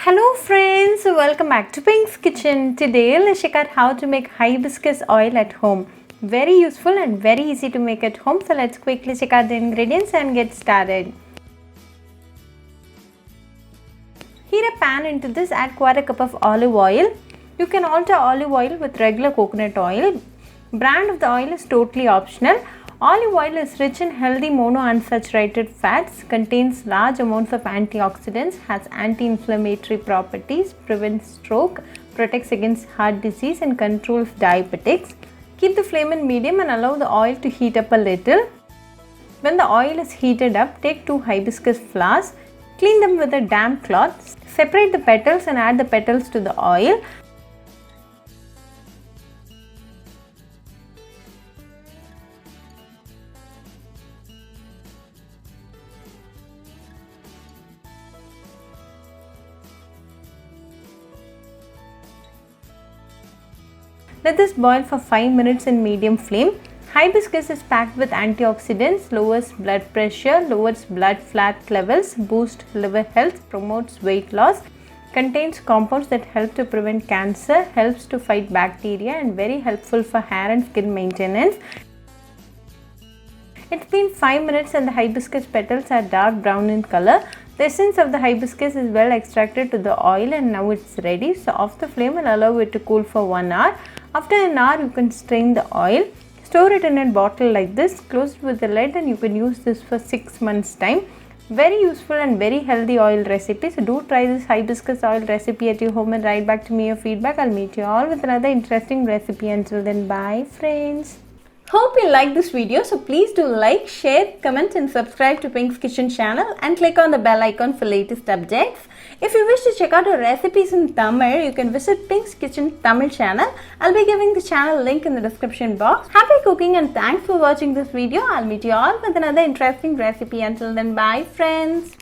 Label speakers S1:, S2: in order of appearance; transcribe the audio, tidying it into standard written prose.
S1: Hello friends, welcome back to Pink's Kitchen. Today let's check out how to make hibiscus oil at home. Very useful and very easy to make at home. So let's quickly check out the ingredients and get started. Heat a pan. Into this add quarter cup of olive oil. You can alter olive oil with regular coconut oil. Brand of the oil is totally optional. Olive oil is rich in healthy monounsaturated fats, contains large amounts of antioxidants, has anti-inflammatory properties, prevents stroke, protects against heart disease and controls diabetics. Keep the flame in medium and allow the oil to heat up a little. When the oil is heated up, take 2 hibiscus flowers, clean them with a damp cloth, separate the petals and add the petals to the oil. Let this boil for 5 minutes in medium flame. Hibiscus is packed with antioxidants, lowers blood pressure, lowers blood fat levels, boosts liver health, promotes weight loss, contains compounds that help to prevent cancer, helps to fight bacteria and very helpful for hair and skin maintenance. It's been 5 minutes and the hibiscus petals are dark brown in color. The essence of the hibiscus is well extracted to the oil and now it's ready. So off the flame and allow it to cool for 1 hour. After an hour you can strain the oil. Store it in a bottle like this, close it with the lid and you can use this for 6 months time. Very useful and very healthy oil recipe. So do try this hibiscus oil recipe at your home and write back to me your feedback. I'll meet you all with another interesting recipe. Until then, bye friends. Hope you like this video, so please do like, share, comment and subscribe to Pink's Kitchen channel and click on the bell icon for latest updates. If you wish to check out our recipes in Tamil, you can visit Pink's Kitchen Tamil channel. I'll be giving the channel link in the description box. Happy cooking and thanks for watching this video. I'll meet you all with another interesting recipe. Until then, bye friends.